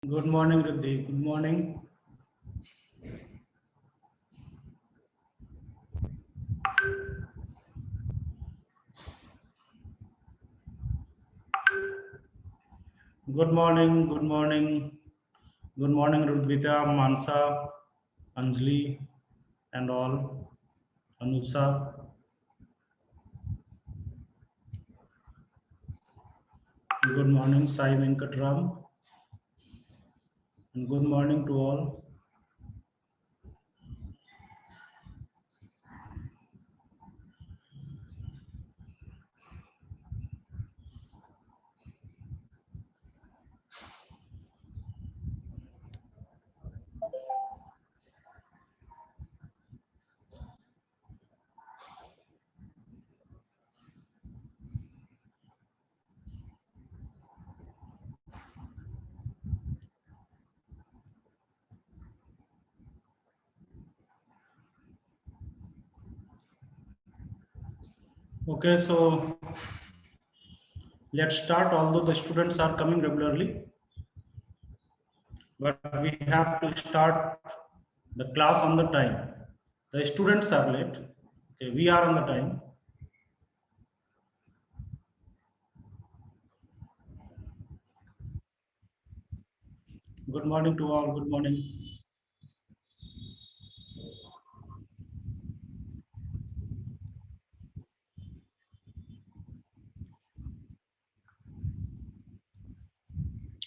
Good morning, Riddhi. Good morning. Good morning. Good morning. Good morning, Rudvita, Mansa, Anjali, and all. Anusa. Good morning, Sai Venkatram. And good morning to all. Okay, so let's start. Although the students are coming regularly, but we have to start the class on the time. The students are late. Okay, we are on the time. Good morning to all. Good morning.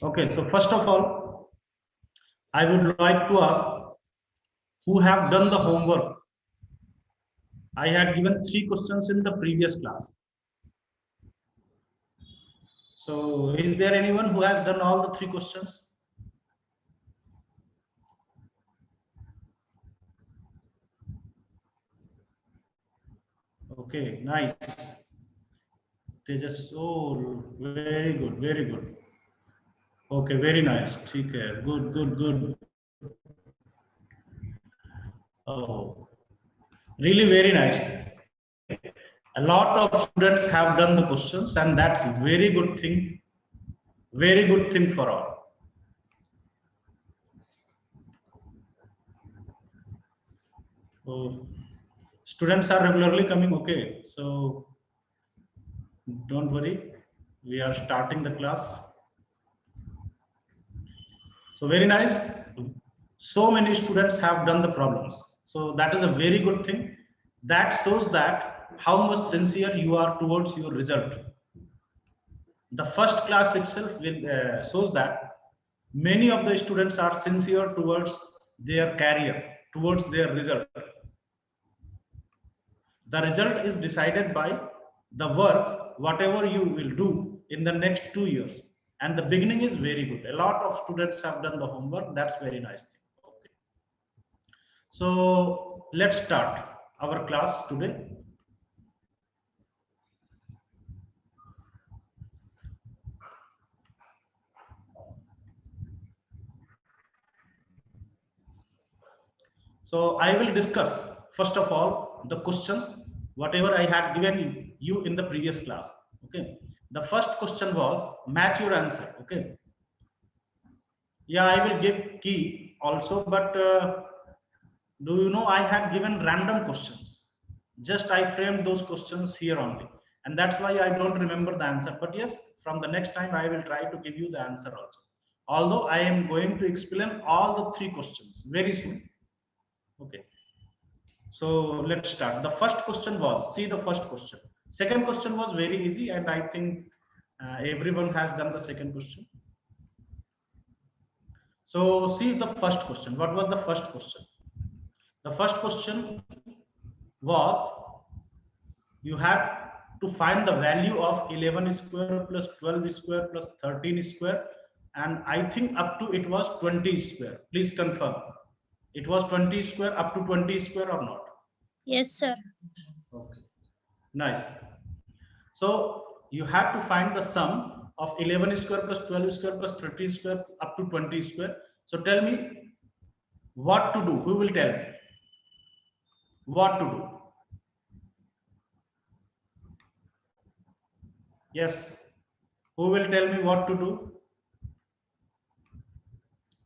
Okay, so first of all, I would like to ask who have done the homework. I had given 3 questions in the previous class. So is there anyone who has done all the 3 questions? Okay, nice. They just, oh, very good, very good. Okay, very nice. Okay, good, good, good. Oh, really very nice. A lot of students have done the questions, and that's very good thing. Very good thing for all. So students are regularly coming. Okay, so don't worry. We are starting the class. So very nice. So many students have done the problems. So that is a very good thing. That shows that how much sincere you are towards your result. The first class itself will shows that many of the students are sincere towards their career, towards their result. The result is decided by the work, whatever you will do in the next 2 years. And the beginning is very good. A lot of students have done the homework. That's very nice thing. Okay. So let's start our class today. So I will discuss first of all the questions whatever I had given you in the previous class. Okay. The first question was match your answer. Okay. Yeah, I will give key also, but do you know I had given random questions? Just I framed those questions here only, and that's why I don't remember the answer. But yes, from the next time I will try to give you the answer also. Although I am going to explain all the 3 questions very soon. Okay. So let's start. The first question was, see the first question. Second question was very easy, and I think everyone has done the second question. So see the first question. What was the first question? The first question was you had to find the value of 11 square plus 12 square plus 13 square, and I think up to it was 20 square. Please confirm. It was 20 square up to 20 square or not? Yes, sir. Okay. Nice. So you have to find the sum of 11 square plus 12 square plus 13 square up to 20 square. So tell me, What to do? Who will tell me? What to do? Yes. Who will tell me what to do?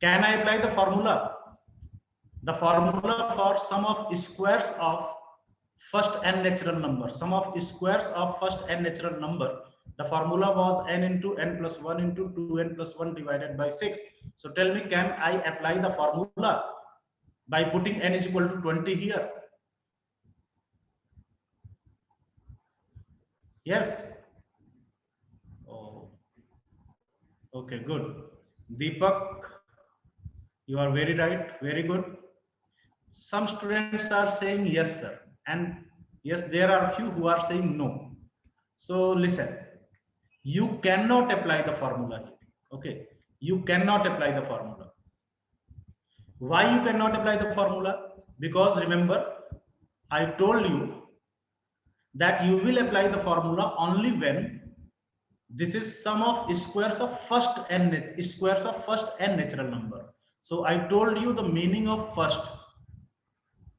Can I apply the formula? The formula for sum of squares of first n natural number. Sum of squares of first n natural number. The formula was n into n plus 1 into 2n plus 1 divided by 6. So tell me, can I apply the formula by putting n is equal to 20 here? Yes. Oh, okay, good. Deepak, you are very right. Very good. Some students are saying yes, sir. And yes, there are few who are saying no. So listen, you cannot apply the formula here. Okay. You cannot apply the formula. Why you cannot apply the formula? Because remember, I told you that you will apply the formula only when this is sum of squares of first n natural number. So I told you the meaning of first.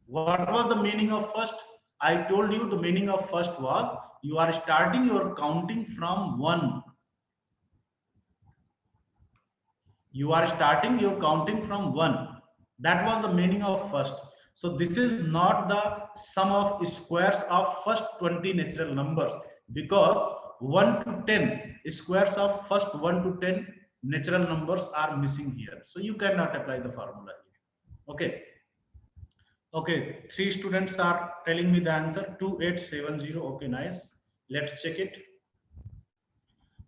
What was the meaning of first? I told you the meaning of first was you are starting your counting from 1. You are starting your counting from 1. That was the meaning of first. So this is not the sum of squares of first 20 natural numbers, because 1 to 10 squares of first 1 to 10 natural numbers are missing here. So you cannot apply the formula here. Okay. Okay, 3 students are telling me the answer 2870. Okay, nice. Let's check it.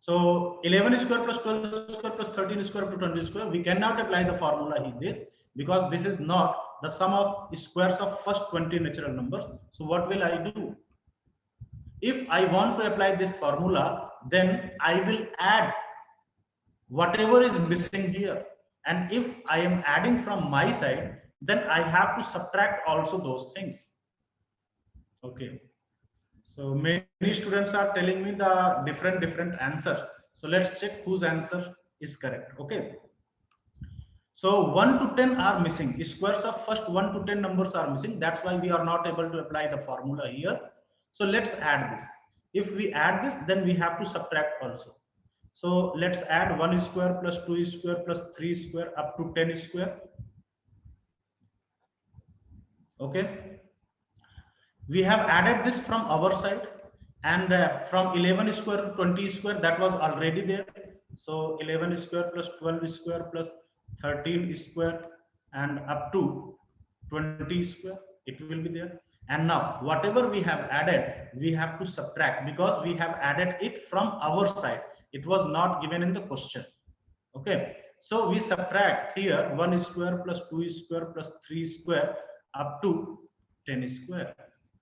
So 11 square plus 12 square plus 13 square to 20 square, we cannot apply the formula in this because this is not the sum of squares of first 20 natural numbers. So what will I do? If I want to apply this formula, then I will add whatever is missing here. And if I am adding from my side, then I have to subtract also those things. Okay. So many students are telling me the different answers. So let's check whose answer is correct. Okay. So 1 to 10 are missing. Squares of first 1 to 10 numbers are missing. That's why we are not able to apply the formula here. So let's add this. If we add this, then we have to subtract also. So let's add 1 square plus 2 square plus 3 square up to 10 square. Okay. We have added this from our side, and from 11 square to 20 square, that was already there. So 11 square plus 12 square plus 13 square and up to 20 square, it will be there. And now whatever we have added, we have to subtract because we have added it from our side. It was not given in the question. Okay. So we subtract here 1 square plus 2 square plus 3 square up to 10 square.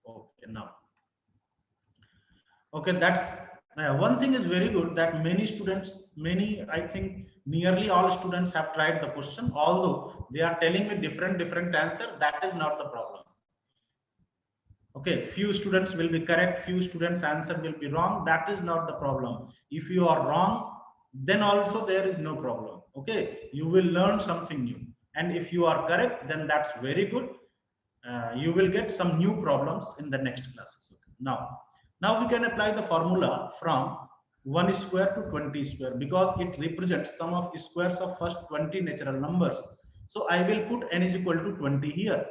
Okay, now. Okay, that's one thing is very good that many students, I think nearly all students have tried the question, although they are telling me different answer. That is not the problem. Okay, few students will be correct, few students answer will be wrong. That is not the problem. If you are wrong, then also there is no problem. Okay, you will learn something new. And if you are correct, then that's very good. You will get some new problems in the next classes. Okay. Now we can apply the formula from 1 square to 20 square because it represents sum of squares of first 20 natural numbers. So I will put n is equal to 20 here.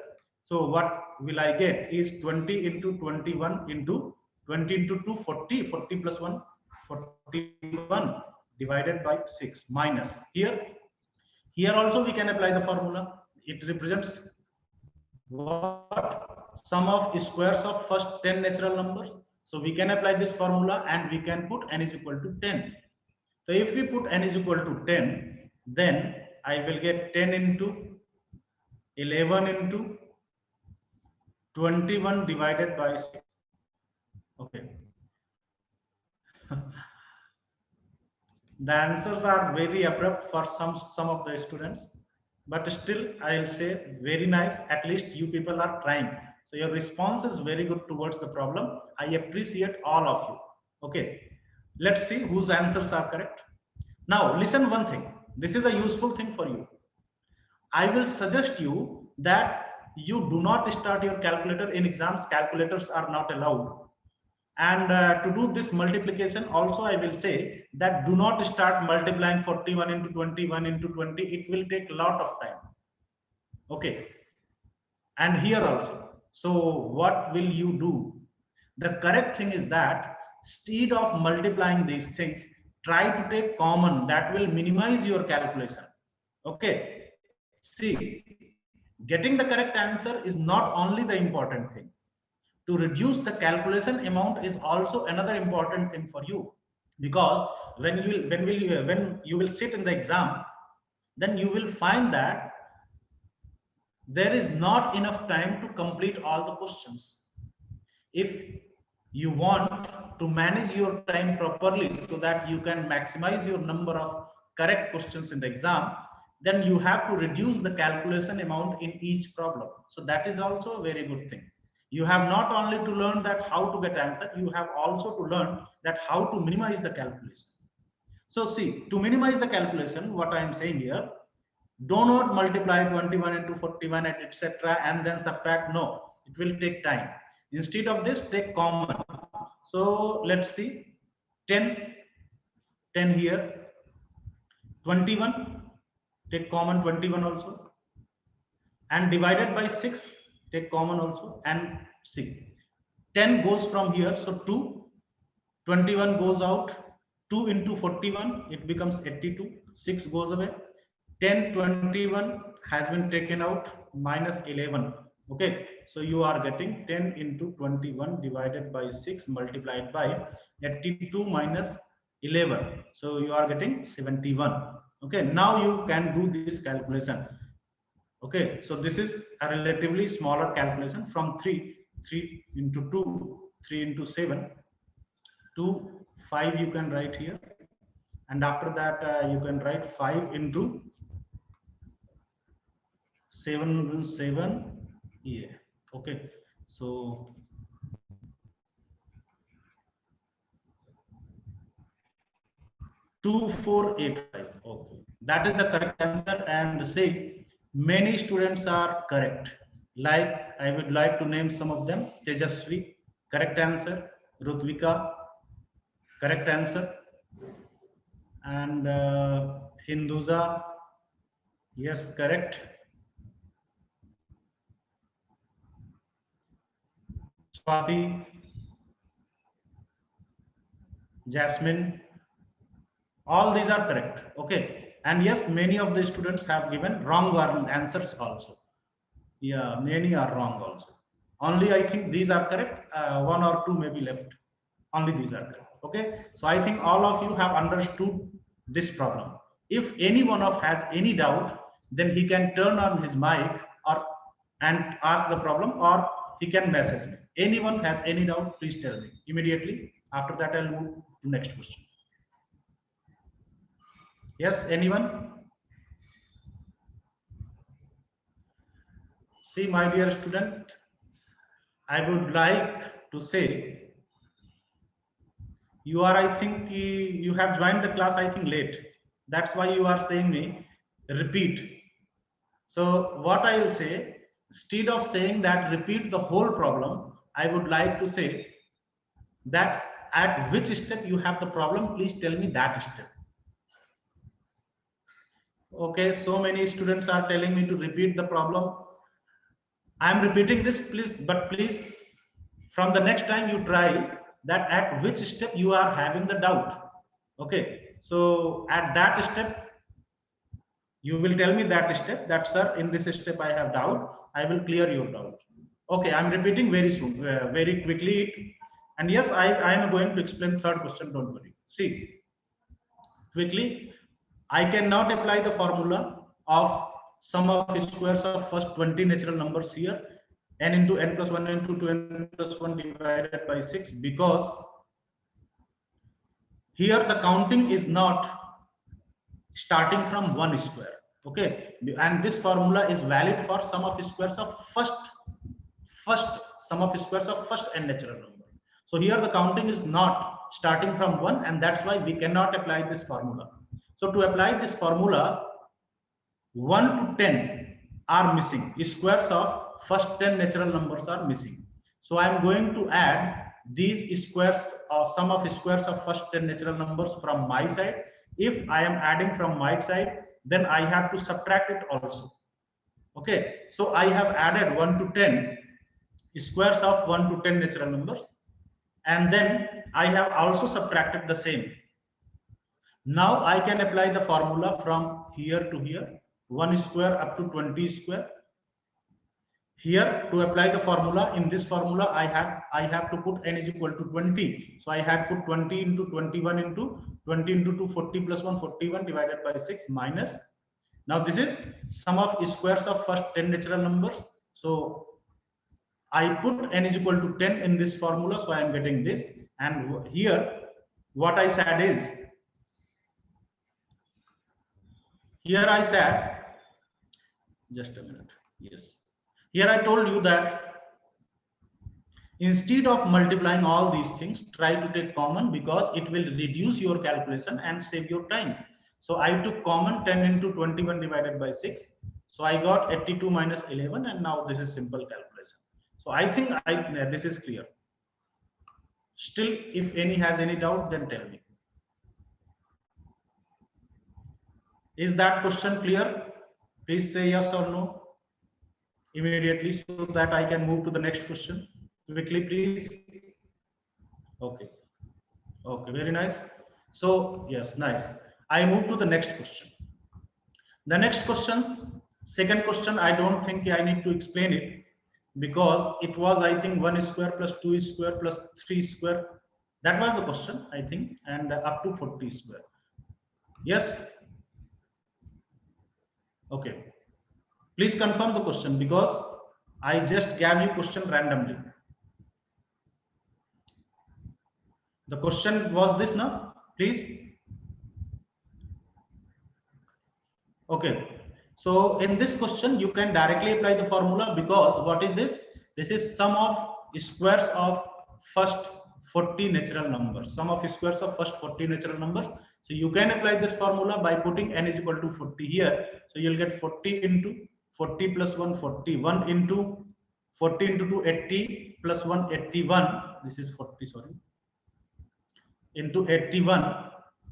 So what will I get is 20 into 21 into 20 into 2, 40, 40 plus 1, 41 divided by 6 minus here also we can apply the formula. It represents what? Sum of squares of first 10 natural numbers. So we can apply this formula and we can put n is equal to 10. So if we put n is equal to 10, then I will get 10 into 11 into 21 divided by 6. Okay. The answers are very abrupt for some of the students. But still, I'll say very nice. At least you people are trying. So your response is very good towards the problem. I appreciate all of you. Okay, let's see whose answers are correct. Now, listen one thing. This is a useful thing for you. I will suggest you that you do not start your calculator in exams. Calculators are not allowed. And to do this multiplication also, I will say that do not start multiplying 41 into 21 into 20. It will take a lot of time. Okay. And here also. So what will you do? The correct thing is that instead of multiplying these things, try to take common. That will minimize your calculation. Okay. See, getting the correct answer is not only the important thing. To reduce the calculation amount is also another important thing for you, because when you will sit in the exam, then you will find that there is not enough time to complete all the questions. If you want to manage your time properly so that you can maximize your number of correct questions in the exam, then you have to reduce the calculation amount in each problem. So that is also a very good thing. You have not only to learn that how to get answer, you have also to learn that how to minimize the calculation. So see, to minimize the calculation, what I am saying here, do not multiply 21 into 41 etc. and then subtract. No, it will take time. Instead of this, take common. So let's see, 10 here, 21, take common 21 also, and divided by 6, take common also, and see, 10 goes from here, so 2, 21 goes out, 2 into 41, it becomes 82, 6 goes away, 10, 21 has been taken out, minus 11. Okay, so you are getting 10 into 21 divided by 6 multiplied by 82 minus 11. So you are getting 71. Okay, now you can do this calculation. Okay, so this is a relatively smaller calculation from 3 into 2, 3 into 7, 2, 5 you can write here. And after that, you can write 5 into 7, 7, yeah. Okay, so two, 4, 8, 5. Okay, that is the correct answer. And say many students are correct. Like I would like to name some of them. Tejasvi, correct answer. Rutvika, correct answer. And Hinduza, yes, correct. Swati, Jasmine, all these are correct. Okay, and yes, many of the students have given wrong answers also. Yeah, many are wrong also. Only I think these are correct. 1 or 2 may be left. Only these are correct. Okay, so I think all of you have understood this problem. If any one of has any doubt, then he can turn on his mic and ask the problem, or he can message me. Anyone has any doubt, please tell me immediately. After that, I'll move to next question. Yes, anyone? See, my dear student, I would like to say, you are, I think, you have joined the class, I think, late. That's why you are saying me, repeat. So what I will say, instead of saying that repeat the whole problem, I would like to say that at which step you have the problem, please tell me that step. Okay, so many students are telling me to repeat the problem. I am repeating this, please, but please, from the next time you try that at which step you are having the doubt. Okay, so at that step, you will tell me that step, that sir, in this step I have doubt, I will clear your doubt. Okay, I'm repeating very soon, very quickly. And yes, I am going to explain third question, don't worry. See, quickly, I cannot apply the formula of sum of squares of first 20 natural numbers here, n into n plus 1 into 2 n plus 1 divided by 6, because here the counting is not starting from 1 square. Okay, and this formula is valid for sum of squares of first sum of squares of first n natural number. So here the counting is not starting from 1, and that's why we cannot apply this formula. So to apply this formula, 1 to 10, are missing. Squares of first 10 natural numbers are missing. So I am going to add these squares or sum of squares of first 10 natural numbers from my side. If I am adding from my side, then I have to subtract it also. Okay, so I have added 1 to 10 squares of 1 to 10 natural numbers, and then I have also subtracted the same. Now I can apply the formula from here to here, 1 square up to 20 square. Here, to apply the formula, in this formula I have to put n is equal to 20. So I had put 20 into 21 into 20 into 2, 40 plus 1, 41 divided by 6 minus. Now this is sum of squares of first 10 natural numbers. So I put n is equal to 10 in this formula, so I am getting this. And here what I said is, here I said, just a minute, yes. Here I told you that instead of multiplying all these things, try to take common, because it will reduce your calculation and save your time. So I took common 10 into 21 divided by 6. So I got 82 minus 11, and now this is simple calculation. So I think this is clear. Still, if any has any doubt, then tell me. Is that question clear? Please say yes or no immediately, so that I can move to the next question quickly, please. Okay. Okay, very nice. So yes, nice. I move to the next question. The next question, second question, I don't think I need to explain it, because it was, I think, 1 square plus 2 square plus 3 square. That was the question, I think, and up to 40 square. Yes. Okay. Please confirm the question, because I just gave you question randomly. The question was this, now, please. Okay. So in this question, you can directly apply the formula, because what is this? This is sum of squares of first 40 natural numbers. Sum of squares of first 40 natural numbers. So you can apply this formula by putting n is equal to 40 here. So you'll get 40 into 40 plus 1, 41 into 40 into 2, 80 plus 1, 81. This is 40, sorry. Into 81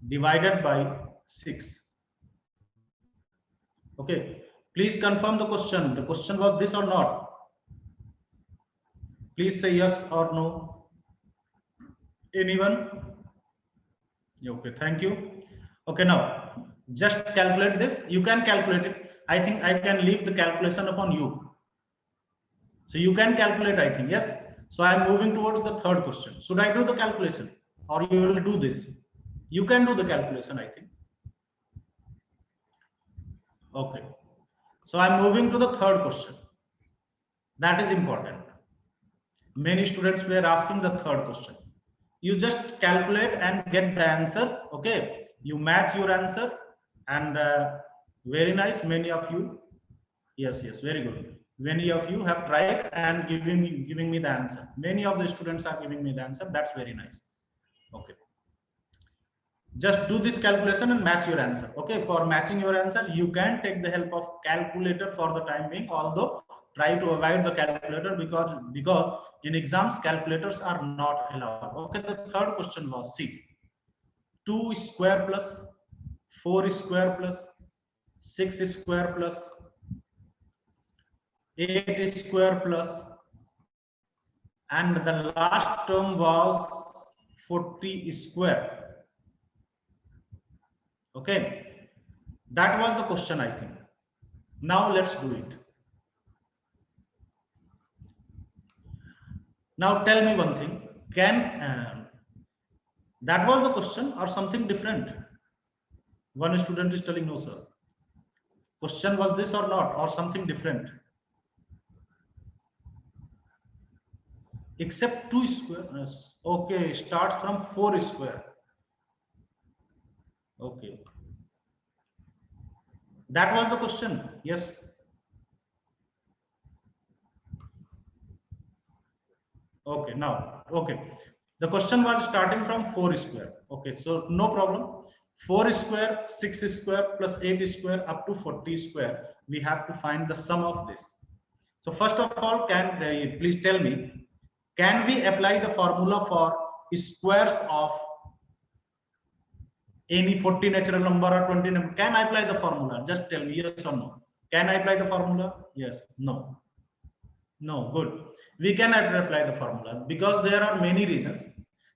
divided by 6. Okay, please confirm the question. The question was this or not? Please say yes or no. Anyone? Okay, thank you. Okay, now just calculate this. You can calculate it. I think I can leave the calculation upon you. So you can calculate, I think, yes. So I am moving towards the third question. Should I do the calculation, or you will do this? You can do the calculation, I think. Okay. So I'm moving to the third question. That is important. Many students were asking the third question. You just calculate and get the answer. Okay. You match your answer, and very nice. Many of you. Yes, very good. Many of you have tried and giving me the answer. Many of the students are giving me the answer. That's very nice. Okay. Just do this calculation and match your answer. Okay, for matching your answer, you can take the help of calculator for the time being, although try to avoid the calculator, because in exams calculators are not allowed. Okay, the third question was, see, 2 square plus 4 square plus 6 square plus 8 square plus, and the last term was 40 square. Okay, that was the question, I think. Now let's do it. Now tell me one thing, can that was the question or something different? One student is telling no, sir. Question was this or not, or something different? Except 2 square. Okay, starts from 4 square. Okay, that was the question. Yes. Okay, now, okay, the question was starting from 4 square. Okay, so no problem. 4 square, 6 square plus 8 square up to 40 square. We have to find the sum of this. So first of all, please tell me, can we apply the formula for squares of any 40 natural number or 20 number? Can I apply the formula? Just tell me yes or no. Can I apply the formula? Yes, no. No, good. We cannot apply the formula because there are many reasons.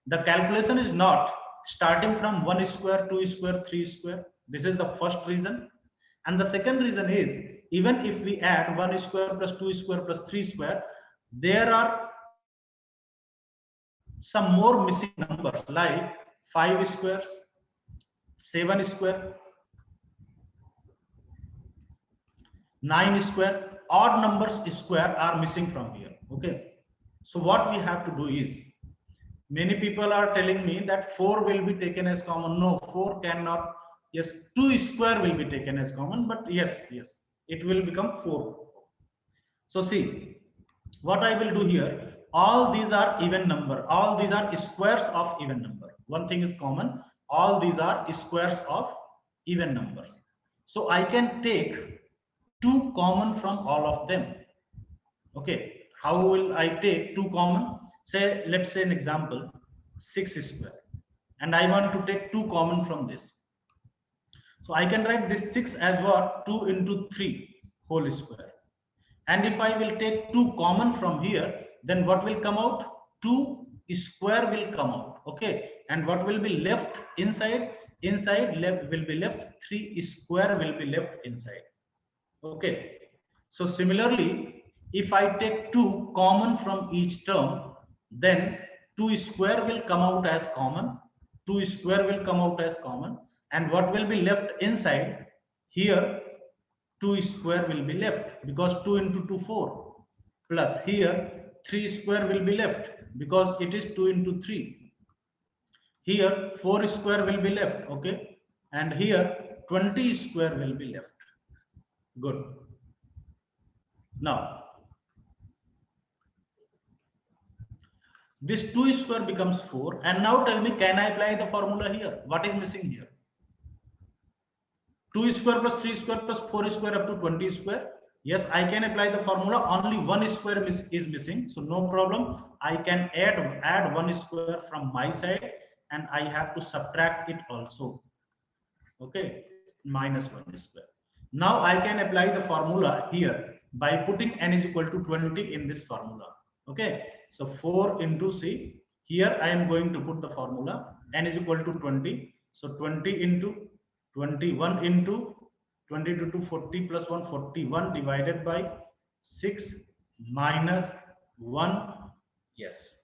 The calculation is not starting from 1 square, 2 square, 3 square. This is the first reason. And the second reason is, even if we add 1 square plus 2 square plus 3 square, there are some more missing numbers like 5 squares, 7 square, 9 square. Odd numbers square are missing from here. Okay. So what we have to do is, many people are telling me that 4 will be taken as common. No, 4 cannot. Yes, 2 square will be taken as common, but yes, it will become 4. So see, what I will do here, all these are even number. All these are squares of even number. One thing is common. All these are squares of even numbers. So I can take 2 common from all of them. Okay, how will I take 2 common? Say, let's say an example, 6 square, and I want to take 2 common from this. So I can write this 6 as what? 2 into 3 whole square. And if I will take 2 common from here, then what will come out? 2 square will come out. Okay, and what will be left inside? Inside left will be left 3 square will be left inside. Okay, so similarly, if I take 2 common from each term, then 2 square will come out as common, 2 square will come out as common, and what will be left inside here? 2 square will be left because 2 into 2 4, plus here 3 square will be left because it is 2 into 3. Here 4 square will be left. Okay, and here 20 square will be left. Good. Now this 2 square becomes 4, and now tell me, can I apply the formula here? What is missing here? 2 square plus 3 square plus 4 square up to 20 square. Yes, I can apply the formula. Only 1 square is missing, so no problem. I can add 1 square from my side, and I have to subtract it also. Okay, minus 1 square. Now I can apply the formula here by putting n is equal to 20 in this formula. Okay, so 4 into c. Here I am going to put the formula n is equal to 20. So 20 into 21 into 22 to 40 plus 141 divided by 6 minus 1. Yes.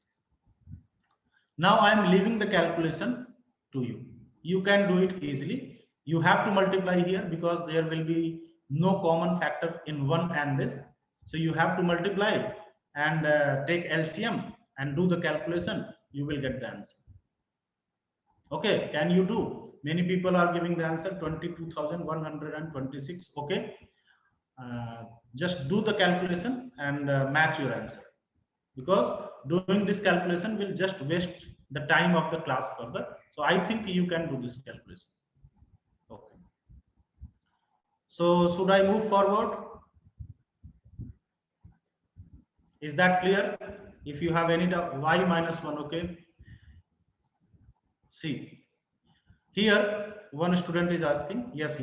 Now I am leaving the calculation to you. You can do it easily. You have to multiply here because there will be no common factor in 1 and this. So you have to multiply and take LCM and do the calculation. You will get the answer. Okay, can you do? Many people are giving the answer 22,126. Okay, just do the calculation and match your answer, because doing this calculation will just waste the time of the class further. So I think you can do this calculation. Okay, so should I move forward? Is that clear? If you have any doubt, y minus 1. Okay, see here one student is asking. Yes,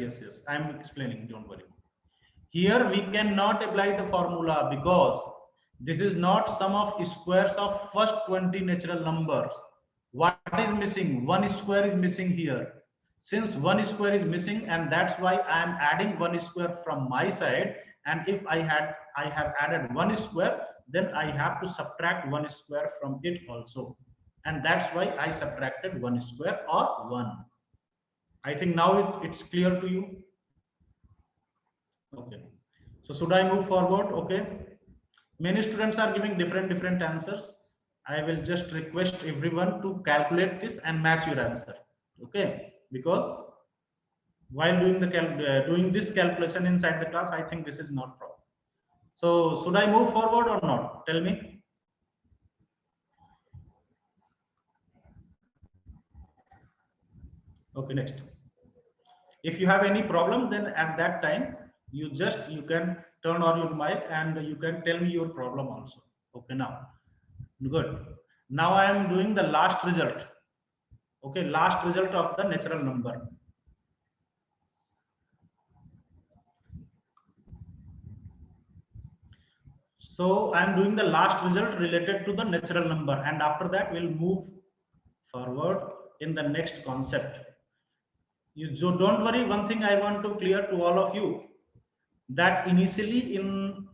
I am explaining, don't worry. Here we cannot apply the formula because this is not sum of squares of first 20 natural numbers. What is missing? 1 square is missing here. Since 1 square is missing, and that's why I am adding 1 square from my side, and if I have added 1 square, then I have to subtract 1 square from it also, and that's why I subtracted 1 square or 1. I think now it's clear to you. Okay, so should I move forward? Okay, many students are giving different answers. I will just request everyone to calculate this and match your answer. Okay, because while doing the doing this calculation inside the class, I think this is not proper. So should I move forward or not? Tell me. Okay, next. If you have any problem, then at that time you can turn on your mic and you can tell me your problem also. Okay, now good. Now I am doing the last result. Okay, last result of the natural number. So I am doing the last result related to the natural number, and after that we'll move forward in the next concept. So don't worry, one thing I want to clear to all of you, that initially in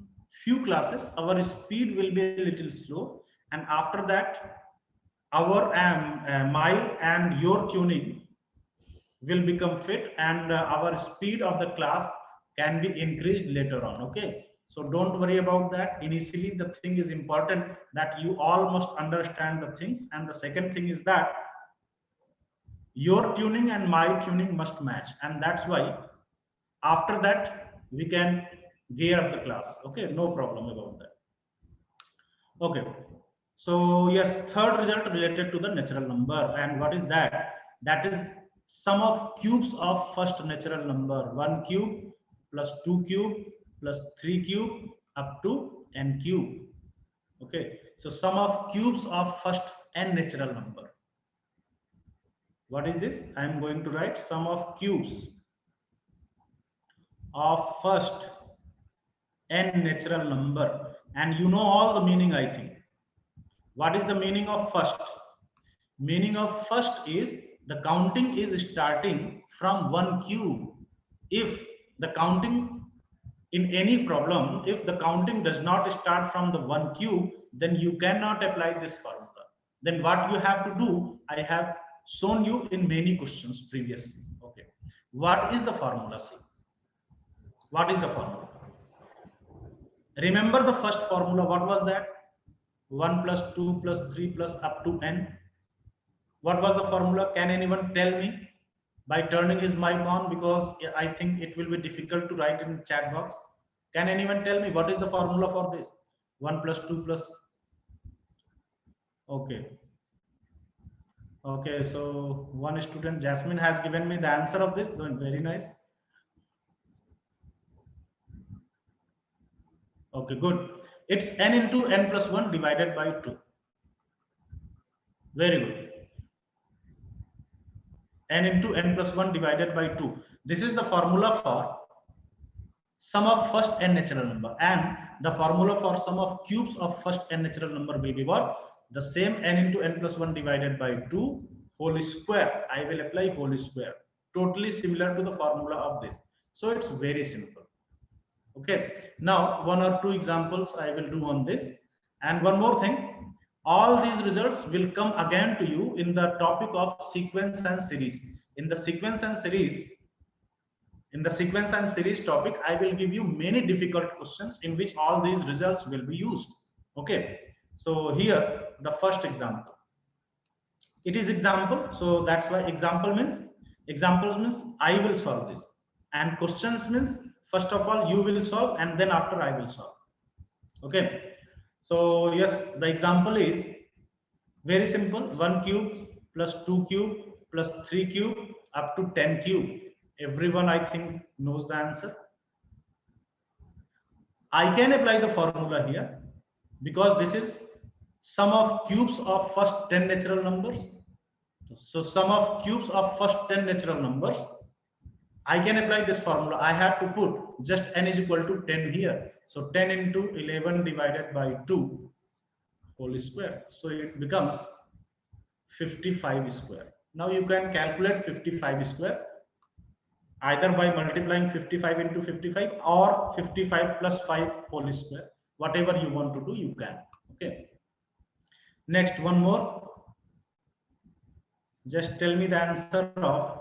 few classes our speed will be a little slow, and after that our my and your tuning will become fit, and our speed of the class can be increased later on. Okay, so don't worry about that. Initially the thing is important that you all must understand the things, and the second thing is that your tuning and my tuning must match, and that's why after that we can gear up the class. Okay, no problem about that. Okay, so yes, third result related to the natural number, and what is that? That is sum of cubes of first natural number. 1 cube plus 2 cube plus 3 cube up to n cube. Okay, so sum of cubes of first n natural number. What is this? I am going to write sum of cubes of first n natural number, and you know all the meaning, I think. What is the meaning of first? Meaning of first is the counting is starting from 1 cube. If the counting in any problem, if the counting does not start from the 1 cube, then you cannot apply this formula. Then what you have to do, I have shown you in many questions previously. Okay, what is the formula? See, what is the formula? Remember the first formula, what was that? 1 plus 2 plus 3 plus up to n. What was the formula? Can anyone tell me by turning his mic on, because I think it will be difficult to write in chat box. Can anyone tell me what is the formula for this? 1 plus 2 plus. Okay. Okay, so one student, Jasmine, has given me the answer of this. Very nice. Okay, good. It's n into n plus 1 divided by 2. Very good. N into n plus 1 divided by 2. This is the formula for sum of first n natural number, and the formula for sum of cubes of first n natural number will be what? The same, n into n plus 1 divided by 2 whole square. I will apply whole square. Totally similar to the formula of this. So it's very simple. Okay, now one or two examples I will do on this. And one more thing, all these results will come again to you in the topic of sequence and series. In the sequence and series topic, I will give you many difficult questions in which all these results will be used. Okay, so here the first example, it is example, so that's why examples means I will solve this, and questions means first of all you will solve and then after I will solve. Okay, so yes, the example is very simple. 1 cube plus 2 cube plus 3 cube up to 10 cube. Everyone, I think, knows the answer. I can apply the formula here because this is sum of cubes of first 10 natural numbers. So sum of cubes of first 10 natural numbers, I can apply this formula. I have to put just n is equal to 10 here. So 10 into 11 divided by 2 whole square. So it becomes 55 square. Now you can calculate 55 square either by multiplying 55 into 55 or 55 plus 5 whole square. Whatever you want to do, you can. Okay. Next, one more. Just tell me the answer of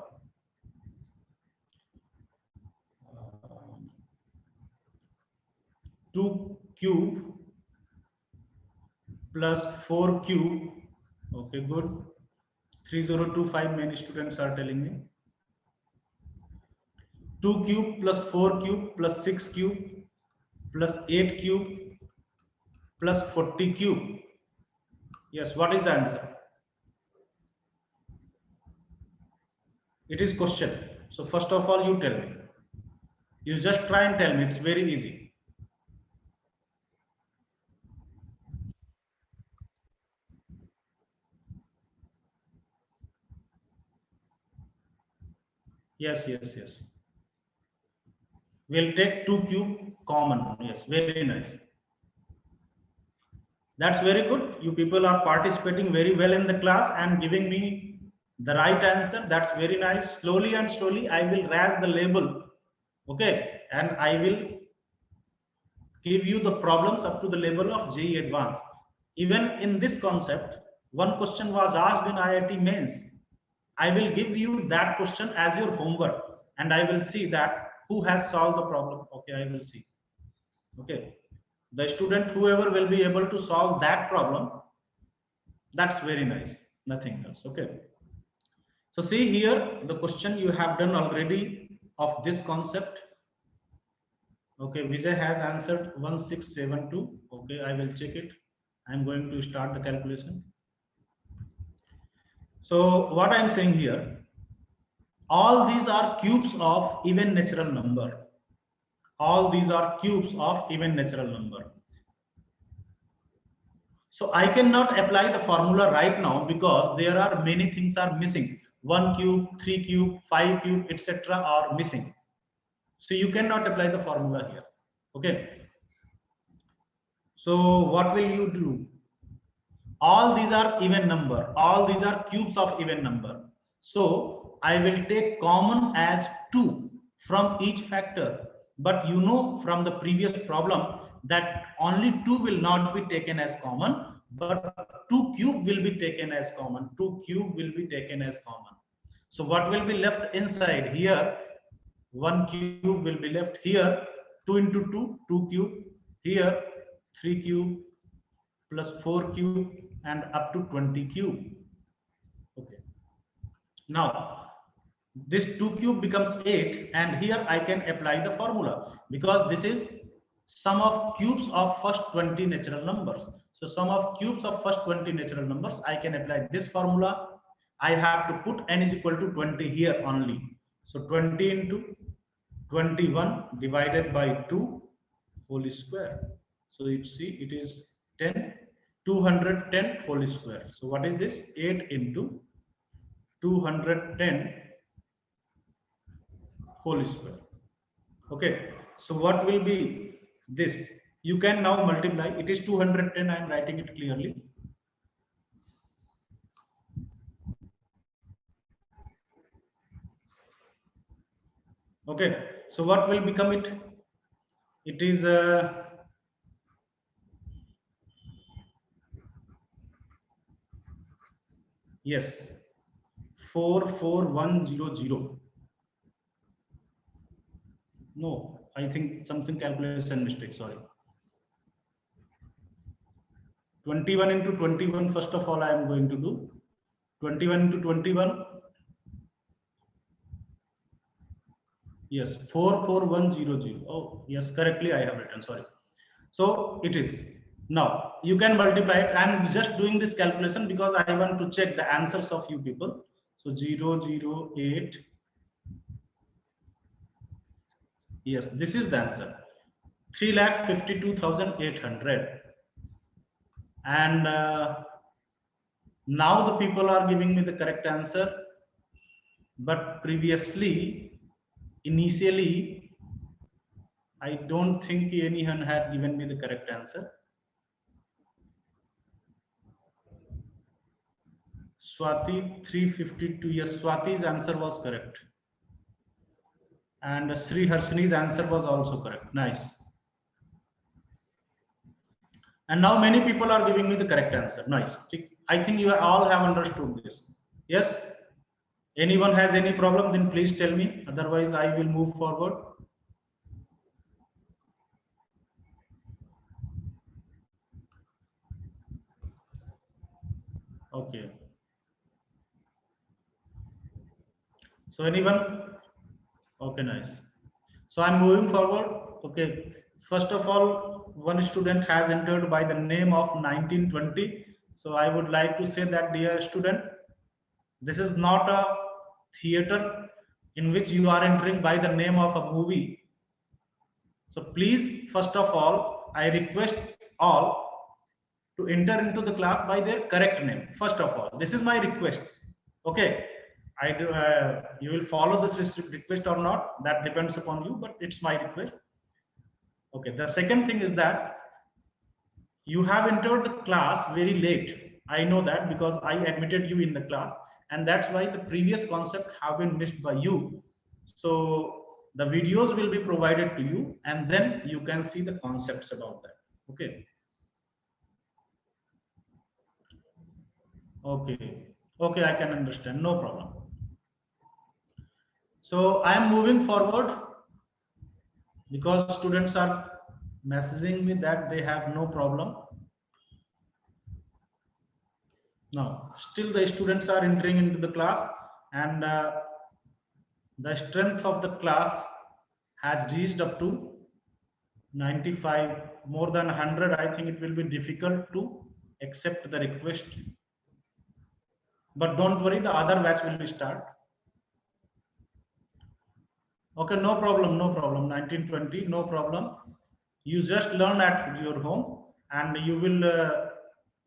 2 cube plus 4 cube. Okay, good. 3025 many students are telling me. 2 cube plus 4 cube plus 6 cube plus 8 cube plus 40 cube. Yes, what is the answer? It is question. So first of all, you tell me. You just try and tell me. It's very easy. Yes, yes, yes. We'll take 2 cube common. Yes, very nice. That's very good. You people are participating very well in the class and giving me the right answer. That's very nice. Slowly and slowly, I will raise the label. Okay. And I will give you the problems up to the level of JEE Advanced. Even in this concept, one question was asked in IIT Mains. I will give you that question as your homework and I will see that who has solved the problem. Okay, I will see. Okay. The student, whoever will be able to solve that problem, that's very nice. Nothing else. Okay. So see here, the question you have done already of this concept. Okay, Vijay has answered 1672. Okay, I will check it. I'm going to start the calculation. So what I'm saying here, all these are cubes of even natural number. All these are cubes of even natural number. So I cannot apply the formula right now because there are many things are missing. 1 cube, 3 cube, 5 cube, etc. are missing. So you cannot apply the formula here. Okay. So what will you do? All these are even number. All these are cubes of even number. So I will take common as 2 from each factor. But you know from the previous problem that only 2 will not be taken as common, but 2 cube will be taken as common. 2 cube will be taken as common. So what will be left inside here? 1 cube will be left here. 2 into 2, 2 cube. Here 3 cube plus 4 cube and up to 20 cube. Okay. Now this 2 cube becomes 8 and here I can apply the formula because this is sum of cubes of first 20 natural numbers. So sum of cubes of first 20 natural numbers, I can apply this formula. I have to put n is equal to 20 here only. So 20 into 21 divided by 2 whole square. So you see it is 10, 210 whole square. So what is this? 8 into 210 whole square. Okay. So what will be this? You can now multiply. It is 210. I am writing it clearly. Okay. So what will become it? It is yes, 44100. No, I think something calculation mistake. Sorry. 21 into 21. First of all, I am going to do 21 into 21. Yes, 44100. Oh, yes, correctly I have written. Sorry. So it is. Now you can multiply it. I am just doing this calculation because I want to check the answers of you people. So 008. Yes, this is the answer. 3,52,800. And now the people are giving me the correct answer. But previously, initially, I don't think anyone had given me the correct answer. Swati 352. Yes, Swati's answer was correct. And Sri Harshini's answer was also correct. Nice. And now many people are giving me the correct answer. Nice. I think you all have understood this. Yes. Anyone has any problem, then please tell me. Otherwise, I will move forward. Okay. So anyone? Okay, nice. So I'm moving forward. Okay. First of all, one student has entered by the name of 1920. So I would like to say that, dear student, this is not a theater in which you are entering by the name of a movie. So please, first of all, I request all to enter into the class by their correct name. First of all, this is my request. Okay, I do. You will follow this request or not? That depends upon you, but it's my request. Okay. The second thing is that you have entered the class very late. I know that because I admitted you in the class, and that's why the previous concept have been missed by you. So the videos will be provided to you, and then you can see the concepts about that. Okay. Okay. Okay, I can understand. No problem. So I am moving forward because students are messaging me that they have no problem. Now, still the students are entering into the class, and the strength of the class has reached up to 95, more than 100. I think it will be difficult to accept the request. But don't worry, the other batch will be start. Okay, no problem, no problem. 1920, no problem. You just learn at your home, and you will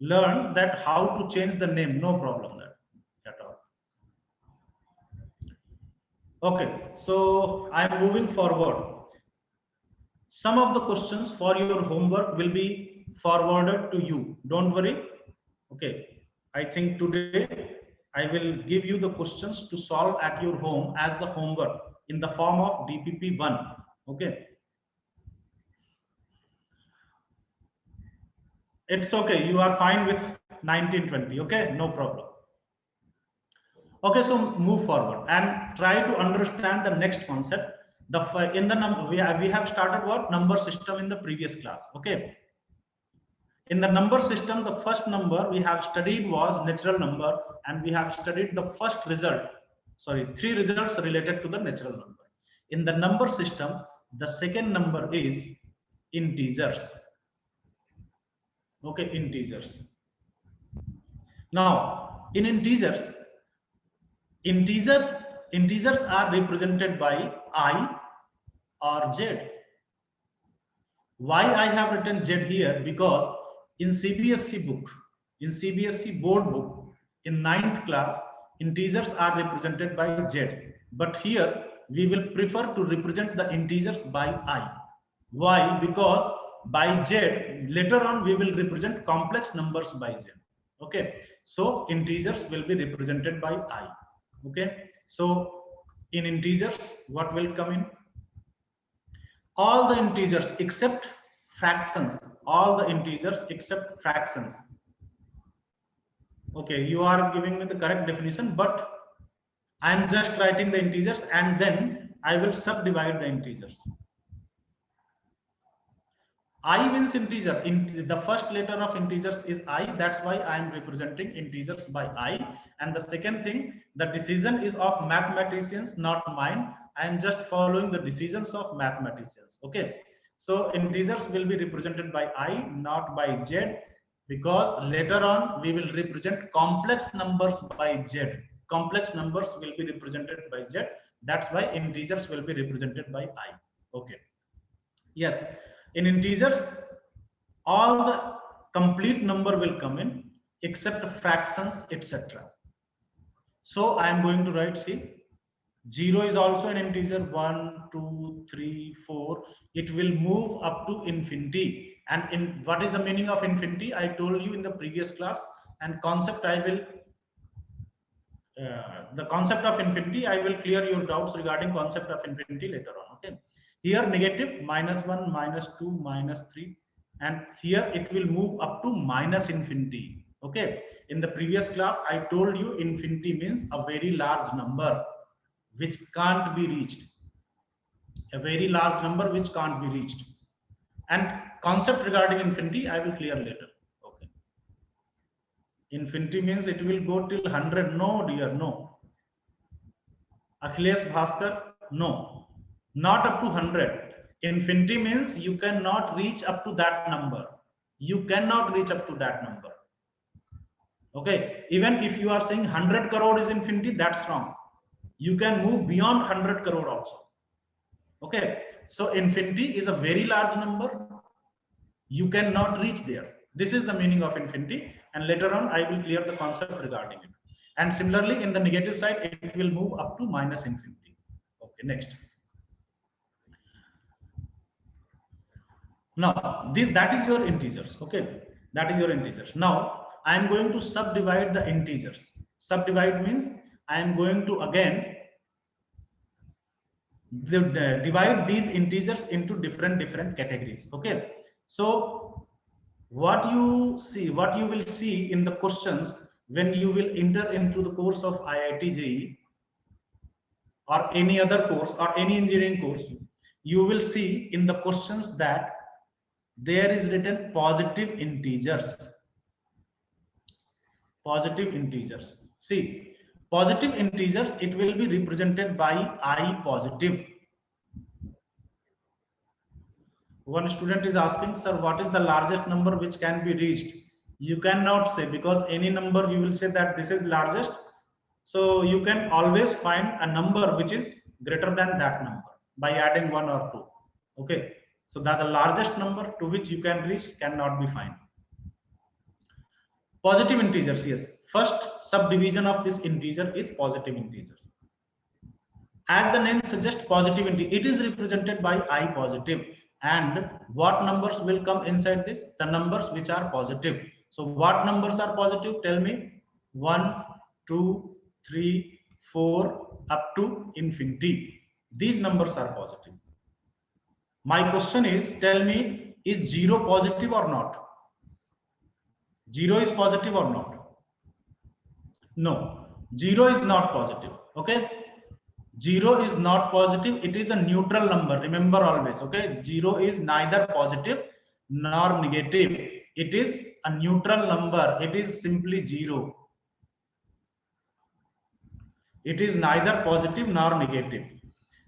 learn that how to change the name. No problem there at all. Okay, so I'm moving forward. Some of the questions for your homework will be forwarded to you. Don't worry. Okay, I think today I will give you the questions to solve at your home as the homework in the form of DPP1. Okay, it's okay. You are fine with 1920. Okay, no problem. Okay, so move forward and try to understand the next concept. In the number we have started what number system in the previous class. Okay, in the number system, the first number we have studied was natural number, and we have studied the first result. Sorry, 3 results related to the natural number. In the number system, the second number is integers. Okay, integers. Now, in integers are represented by I or Z. Why I have written Z here? Because in CBSE book, in CBSE board book, in 9th class, integers are represented by Z. But here we will prefer to represent the integers by I. Why? Because by Z, later on we will represent complex numbers by Z. Okay, so integers will be represented by I. Okay, so in integers, what will come in? All the integers except fractions. All the integers except fractions. Okay, you are giving me the correct definition, but I am just writing the integers and then I will subdivide the integers. I means integer. The first letter of integers is I. That's why I am representing integers by I. And the second thing, the decision is of mathematicians, not mine. I am just following the decisions of mathematicians. Okay. So integers will be represented by I, not by Z, because later on we will represent complex numbers by Z. Complex numbers will be represented by Z. That's why integers will be represented by I. Okay. Yes. In integers, all the complete number will come in except fractions, etc. So I am going to write, see, 0 is also an integer, 1, 2, 3, 4. It will move up to infinity. And in what is the meaning of infinity? I told you in the previous class, and concept I will the concept of infinity, I will clear your doubts regarding concept of infinity later on. Okay. Here negative, -1, -2, -3, and here it will move up to minus infinity. Okay. In the previous class, I told you infinity means a very large number which can't be reached. A very large number which can't be reached. And concept regarding infinity, I will clear later. Okay. Infinity means it will go till 100. No, dear, no. Akhilesh Bhaskar, no. Not up to 100. Infinity means you cannot reach up to that number. You cannot reach up to that number. Okay. Even if you are saying 100 crore is infinity, that's wrong. you can move beyond 100 crore also. Okay, so infinity is a very large number. You cannot reach there. This is the meaning of infinity, and later on I will clear the concept regarding it. And similarly, in the negative side, it will move up to minus infinity. Okay, next. Now, that is your integers. Okay, that is your integers. Now, I am going to subdivide the integers. Subdivide means I am going to again divide these integers into different categories. Okay, so what you will see in the questions when you will enter into the course of IIT JEE or any other course or any engineering course, you will see in the questions that there is written positive integers. Positive integers. See, positive integers, it will be represented by I positive. One student is asking, sir, what is the largest number which can be reached? You cannot say, because any number you will say that this is largest. So you can always find a number which is greater than that number by adding 1 or 2. Okay, so that the largest number to which you can reach cannot be found. Positive integers, yes. First subdivision of this integer is positive integer. As the name suggests, positive integer, it is represented by I positive. And what numbers will come inside this? The numbers which are positive. So what numbers are positive? Tell me. 1, 2, 3, 4 up to infinity. These numbers are positive. My question is, tell me, is 0 positive or not? 0 is positive or not? No, 0 is not positive. Okay, 0 is not positive. It is a neutral number. Remember always. Okay, 0 is neither positive nor negative. It is a neutral number. It is simply 0. It is neither positive nor negative.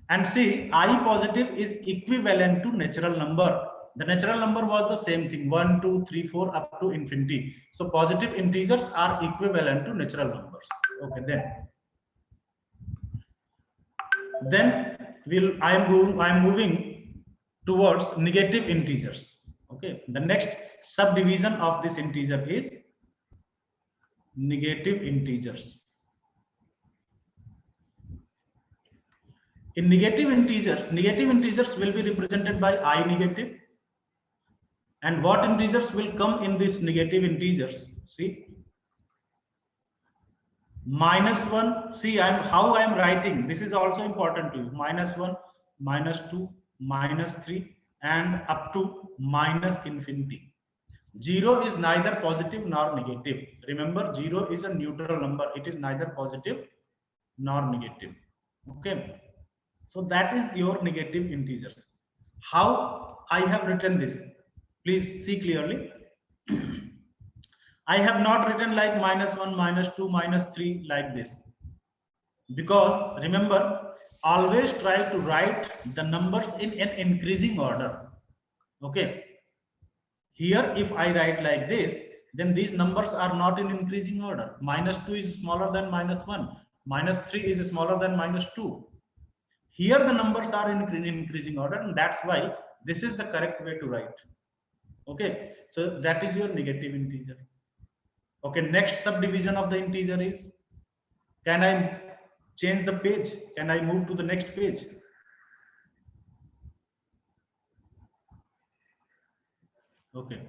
And see, I positive is equivalent to natural number. The natural number was the same thing, 1, 2, 3, 4 up to infinity. So positive integers are equivalent to natural numbers. Okay, then I am moving towards negative integers. Okay, the next subdivision of this integer is negative integers. In negative integers will be represented by I negative. And what integers will come in these negative integers? See, -1. See, how I am writing. This is also important to you. -1, -2, -3, and up to minus infinity. 0 is neither positive nor negative. Remember, 0 is a neutral number. It is neither positive nor negative. Okay. So that is your negative integers. How I have written this? Please see clearly. I have not written like -1, -2, -3 like this. Because remember, always try to write the numbers in an increasing order. Okay. Here, if I write like this, then these numbers are not in increasing order. -2 is smaller than -1. -3 is smaller than -2. Here the numbers are in increasing order, and that's why this is the correct way to write. Okay, so that is your negative integer. Okay, next subdivision of the integer is, can I change the page? Can I move to the next page? Okay.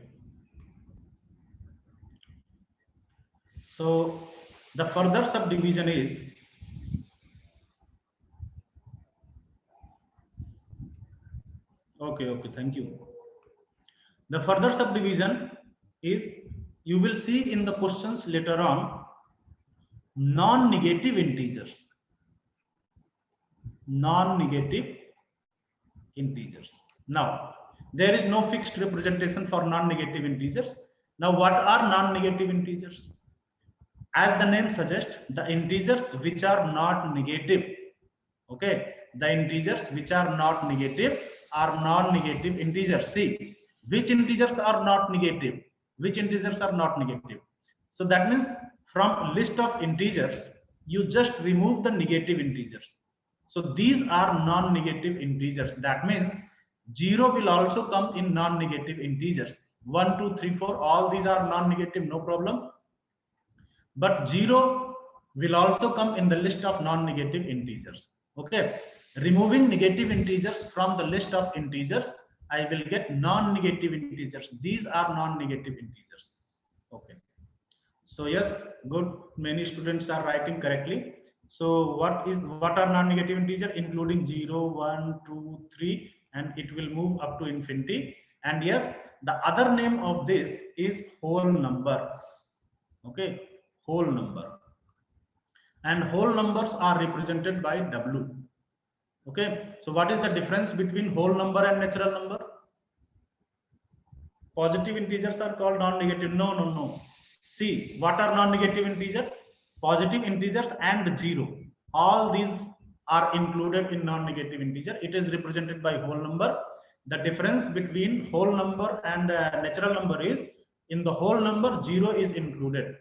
So the further subdivision is, okay, thank you. The further subdivision is, you will see in the questions later on, non-negative integers. Non-negative integers. Now, there is no fixed representation for non-negative integers. Now, what are non-negative integers? As the name suggests, the integers which are not negative. Okay, the integers which are not negative are non-negative integers. See, which integers are not negative? Which integers are not negative? So that means from list of integers, you just remove the negative integers. So these are non-negative integers. That means 0 will also come in non-negative integers. 1, 2, 3, 4, all these are non-negative, no problem. But 0 will also come in the list of non-negative integers. Okay, removing negative integers from the list of integers, I will get non-negative integers. These are non-negative integers. Okay, so yes, good, many students are writing correctly. So what are non-negative integer? Including 0, 1, 2, 3, and it will move up to infinity. And yes, the other name of this is whole number. Okay, whole number. And whole numbers are represented by W. Okay, so what is the difference between whole number and natural number? Positive integers are called non-negative. No, no, no. See, what are non-negative integers? Positive integers and 0. All these are included in non-negative integer. It is represented by whole number. The difference between whole number and natural number is, in the whole number 0 is included,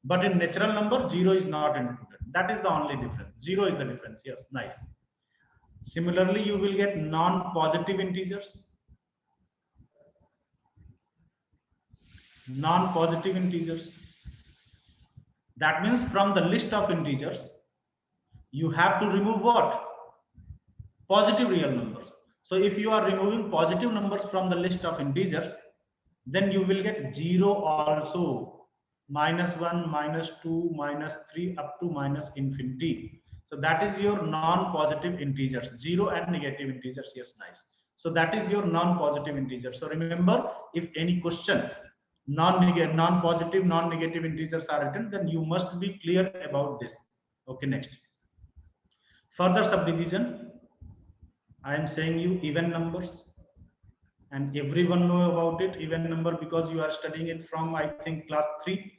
but in natural number 0 is not included. That is the only difference. 0 is the difference. Yes, nice. Similarly, you will get non-positive integers. Non-positive integers. That means from the list of integers, you have to remove what? Positive real numbers. So if you are removing positive numbers from the list of integers, then you will get 0 also. -1, -2, -3, up to minus infinity. So that is your non-positive integers, 0 and negative integers. Yes, nice. So that is your non-positive integer. So remember, if any question non-positive, non-negative integers are written, then you must be clear about this. Okay, next. Further subdivision, I am saying you even numbers, and everyone know about it, even number, because you are studying it from, I think, class 3.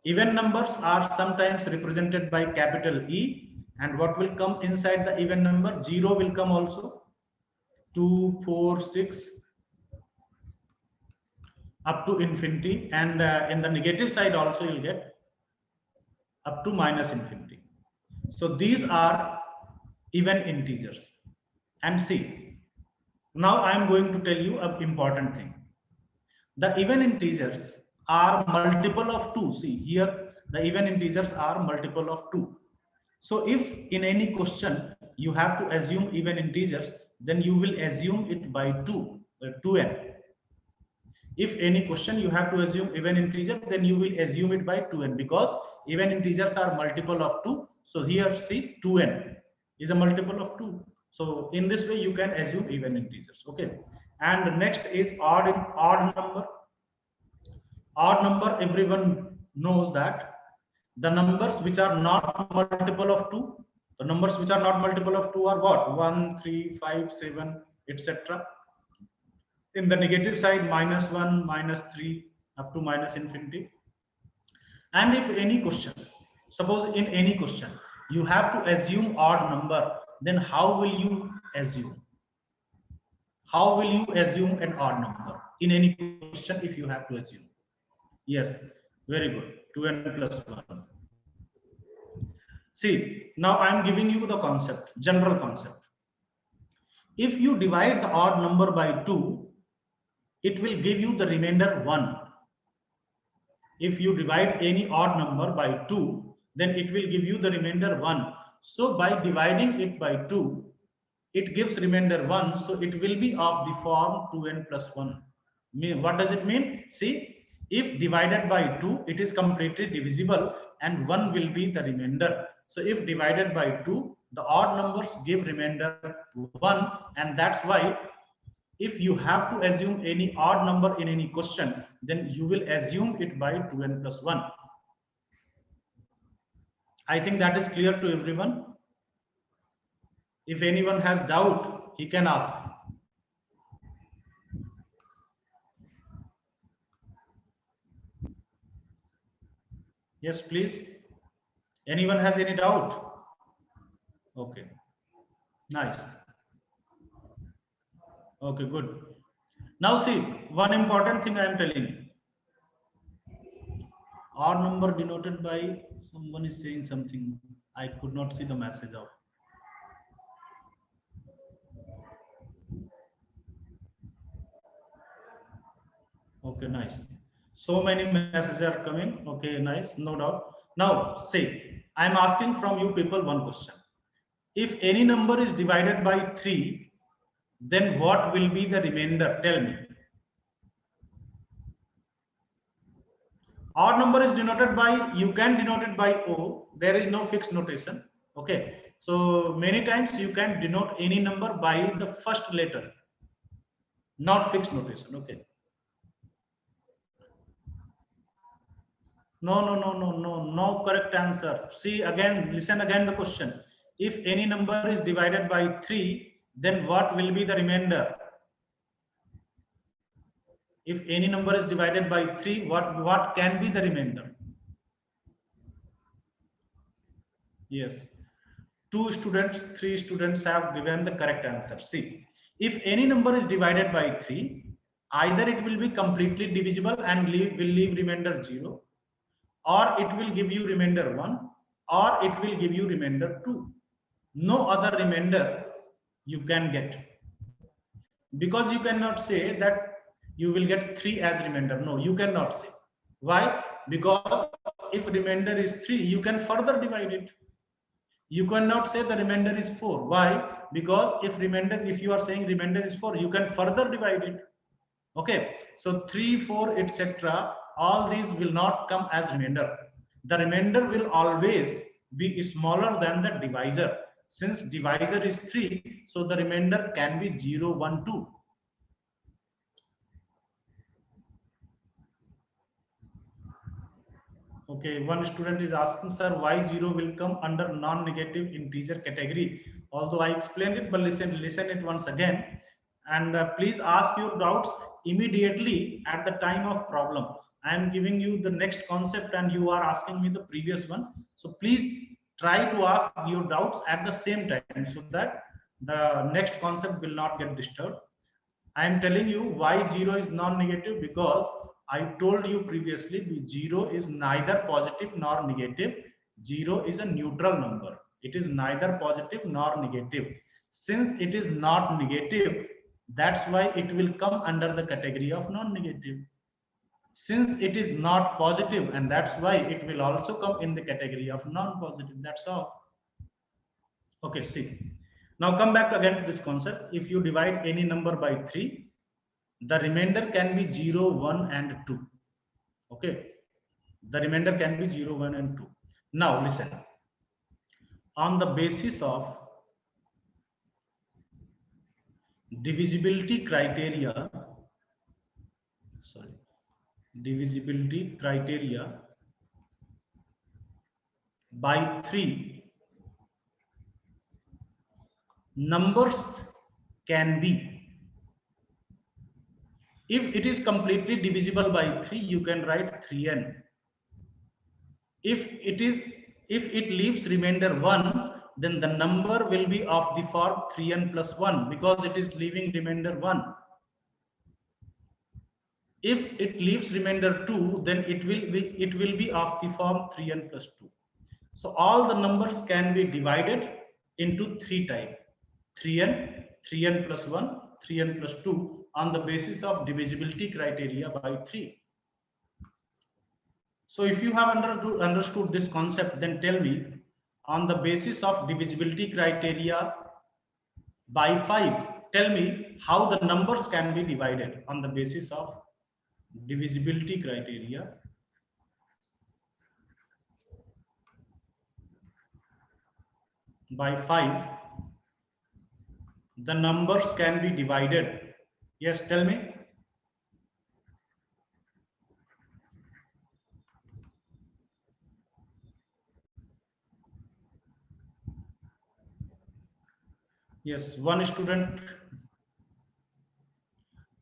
Even numbers are sometimes represented by capital E, and what will come inside the even number? 0 will come also. 2, 4, 6, up to infinity, and in the negative side also you'll get up to minus infinity. So these are even integers. And see, now I am going to tell you an important thing. The even integers are multiple of 2. See here, the even integers are multiple of 2. So if in any question you have to assume even integers, then you will assume it by 2n. If any question you have to assume even integer, then you will assume it by 2n, because even integers are multiple of 2. So here, see, 2n is a multiple of 2. So in this way you can assume even integers. Okay, and next is odd number. Odd number, everyone knows that the numbers which are not multiple of 2, the numbers which are not multiple of 2 are what? 1, 3, 5, 7, etc. In the negative side, -1, -3, up to minus infinity. And if any question, suppose in any question you have to assume odd number, then how will you assume? How will you assume an odd number in any question if you have to assume? Yes, very good. 2n plus 1. See, now I am giving you the concept, general concept. If you divide the odd number by 2, it will give you the remainder 1. If you divide any odd number by 2, then it will give you the remainder 1. So by dividing it by 2, it gives remainder 1. So it will be of the form 2n plus 1. What does it mean? See, if divided by 2, it is completely divisible and 1 will be the remainder. So if divided by 2, the odd numbers give remainder 1, and that's why if you have to assume any odd number in any question, then you will assume it by 2n plus 1. I think that is clear to everyone. If anyone has doubt, he can ask. Yes, please. Anyone has any doubt? Okay. Nice. Okay, good. Now see, one important thing I am telling you. Odd number denoted by, someone is saying something. I could not see the message of. Okay, nice. So many messages are coming. Okay, nice, no doubt. Now, say, I'm asking from you people one question. If any number is divided by 3, then what will be the remainder? Tell me. Odd number is denoted by, you can denote it by O. There is no fixed notation. Okay. So many times you can denote any number by the first letter, not fixed notation. Okay. No, no, no, no, no, no correct answer. See again, listen again the question. If any number is divided by 3, then what will be the remainder? If any number is divided by 3, what can be the remainder? Yes. 2 students, 3 students have given the correct answer. See, if any number is divided by 3, either it will be completely divisible and will leave remainder 0, or it will give you remainder 1, or it will give you remainder 2. No other remainder you can get, because you cannot say that you will get 3 as remainder. No, you cannot say. Why? Because if remainder is 3, you can further divide it. You cannot say the remainder is 4. Why? Because if you are saying remainder is 4, you can further divide it. Okay, so 3, 4, etc., all these will not come as remainder. The remainder will always be smaller than the divisor. Since divisor is 3, so the remainder can be 0, 1, 2. Okay, one student is asking, sir, why 0 will come under non-negative integer category? Although I explained it, but listen it once again. And please ask your doubts immediately at the time of problem. I am giving you the next concept and you are asking me the previous one. So please try to ask your doubts at the same time so that the next concept will not get disturbed. I am telling you why 0 is non-negative, because I told you previously 0 is neither positive nor negative. 0 is a neutral number. It is neither positive nor negative. Since it is not negative, that's why it will come under the category of non-negative. Since it is not positive, and that's why it will also come in the category of non-positive. That's all. Okay, see. Now come back again to this concept. If you divide any number by 3, the remainder can be 0, 1, and 2. Okay, the remainder can be 0, 1, and 2. Now listen. On the basis of divisibility criteria, by 3, numbers can be, if it is completely divisible by 3, you can write 3n. If it leaves remainder 1, then the number will be of the form 3n plus 1, because it is leaving remainder 1. If it leaves remainder 2, then it will be of the form 3n plus 2. So all the numbers can be divided into 3 types: 3n, 3n plus 1, 3n plus 2, on the basis of divisibility criteria by 3. So if you have understood this concept, then tell me, on the basis of divisibility criteria by 5, tell me how the numbers can be divided on the basis of divisibility criteria by 5. The numbers can be divided. Yes, tell me. Yes, one student.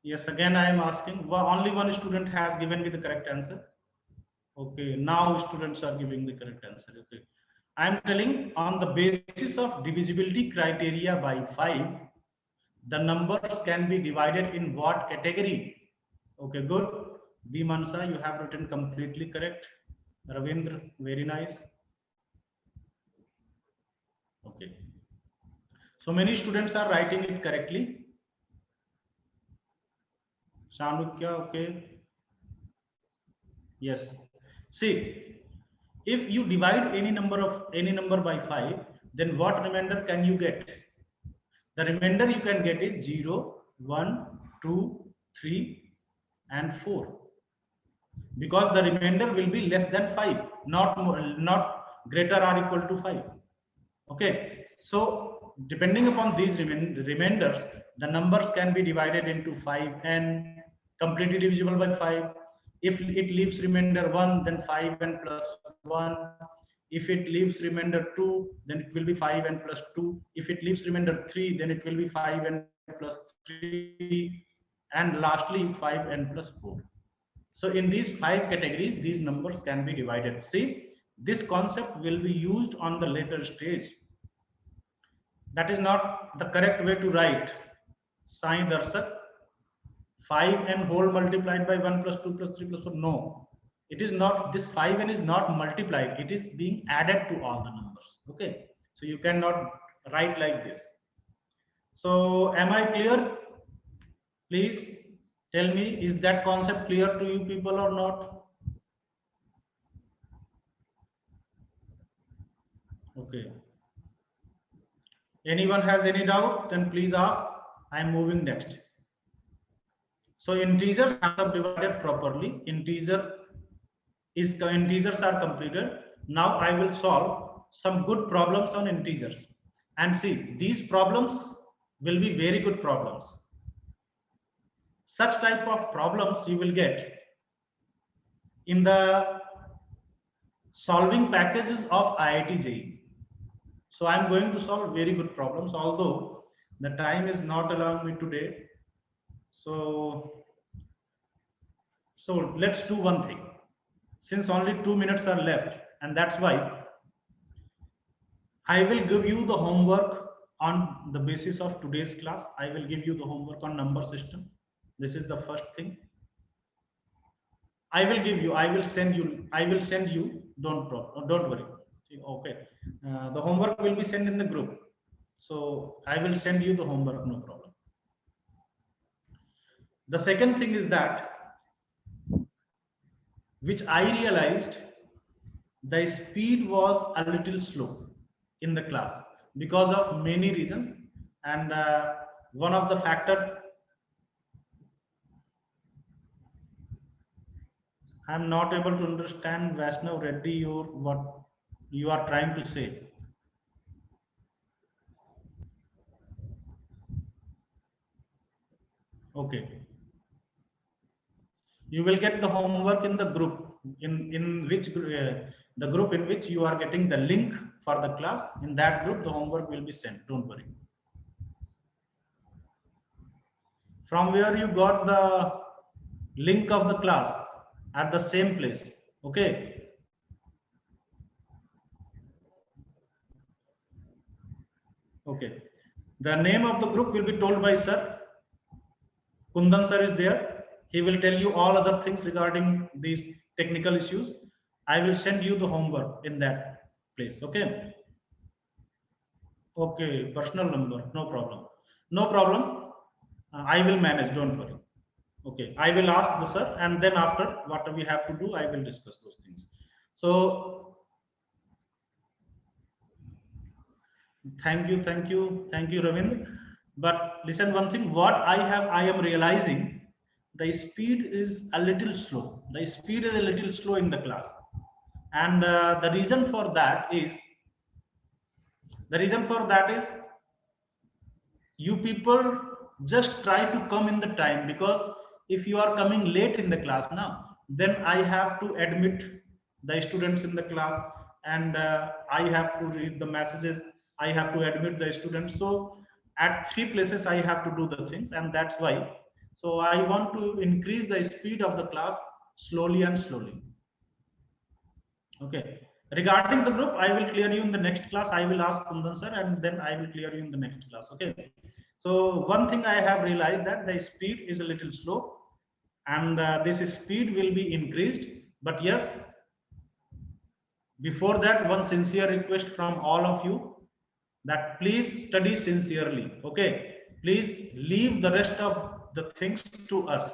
Yes, again I am asking. Only one student has given me the correct answer. Okay, now students are giving the correct answer. Okay, I am telling, on the basis of divisibility criteria by 5, the numbers can be divided in what category? Okay, good. B Mansa, you have written completely correct. Ravindra, very nice. Okay. So many students are writing it correctly. Shanukya, okay. Yes. See, if you divide any number by 5, then what remainder can you get? The remainder you can get is 0, 1, 2, 3, and 4. Because the remainder will be less than 5, not more, not greater or equal to 5. Okay. So depending upon these remainders, the numbers can be divided into 5n, completely divisible by 5. If it leaves remainder 1, then 5n plus 1. If it leaves remainder 2, then it will be 5n plus 2. If it leaves remainder 3, then it will be 5n plus 3. And lastly, 5n plus 4. So in these 5 categories, these numbers can be divided. See, this concept will be used on the later stage. That is not the correct way to write. Sai Darshak, 5n whole multiplied by 1 plus 2 plus 3 plus 4. No, it is not. This 5n is not multiplied. It is being added to all the numbers. Okay. So you cannot write like this. So am I clear? Please tell me, is that concept clear to you people or not? Okay. Anyone has any doubt, then please ask. I am moving next. So integers are subdivided properly. Integers are completed. Now I will solve some good problems on integers. And see, these problems will be very good problems. Such type of problems you will get in the solving packages of IIT JEE. So I'm going to solve very good problems, although the time is not allowing me today. So let's do one thing. Since only 2 minutes are left, and that's why I will give you the homework on the basis of today's class. I will give you the homework on number system. This is the first thing. I will send you. Don't worry. Okay. The homework will be sent in the group. So I will send you the homework, no problem. The second thing is that, which I realized, the speed was a little slow in the class because of many reasons, and one of the factor, I am not able to understand, Vaishnav Reddy, or what you are trying to say. Okay. You will get the homework in the group, in which the group in which you are getting the link for the class. In that group, the homework will be sent. Don't worry. From where you got the link of the class, at the same place. Okay. Okay. The name of the group will be told by sir. Kundan sir is there. He will tell you all other things regarding these technical issues. I will send you the homework in that place. Okay. Okay. Personal number. No problem. No problem. I will manage. Don't worry. Okay. I will ask the sir, and then after what we have to do, I will discuss those things. So thank you, Ravindra. But listen, one thing, what I am realizing, the speed is a little slow. The speed is a little slow in the class, and the reason for that is you people just try to come in the time, because if you are coming late in the class now, then I have to admit the students in the class, and I have to read the messages, I have to admit the students. So at 3 places I have to do the things, and that's why. So I want to increase the speed of the class slowly and slowly. Okay. Regarding the group, I will clear you in the next class. I will ask Kundan sir, and then I will clear you in the next class. Okay. So one thing I have realized, that the speed is a little slow, and this speed will be increased. But yes, Before that, one sincere request from all of you, that please study sincerely. Okay, please leave the rest of the things to us.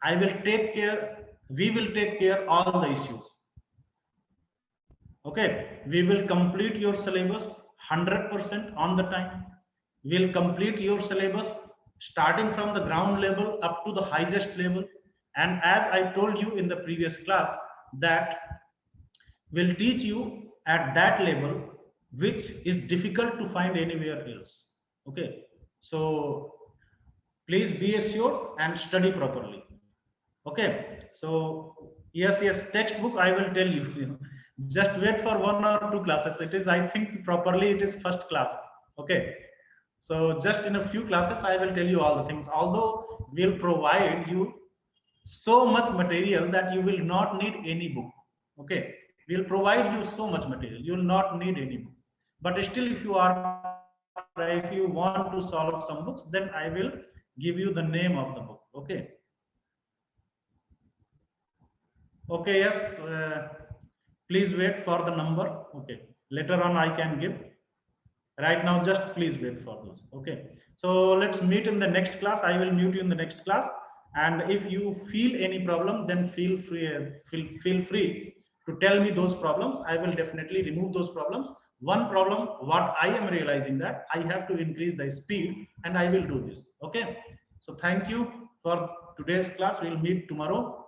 I will take care, we will take care all the issues. Okay, we will complete your syllabus 100% on the time. We'll complete your syllabus starting from the ground level up to the highest level. And as I told you in the previous class, that will teach you at that level which is difficult to find anywhere else. Okay, so please be assured and study properly. Okay, so yes, textbook I will tell you. Just wait for 1 or 2 classes. It is, I think, properly it is first class. Okay, so just in a few classes I will tell you all the things. Although we'll provide you so much material that you will not need any book. Okay, we'll provide you so much material, you will not need any book. But still, if you want to solve some books, then I will give you the name of the book. Okay. Okay, yes, please wait for the number. Okay, later on I can give. Right now, just please wait for those. Okay, so let's meet in the next class. I will mute you in the next class. And if you feel any problem, then feel free to tell me those problems. I will definitely remove those problems. One problem, what I am realizing, that I have to increase the speed, and I will do this. Okay, so thank you for today's class. We'll meet tomorrow.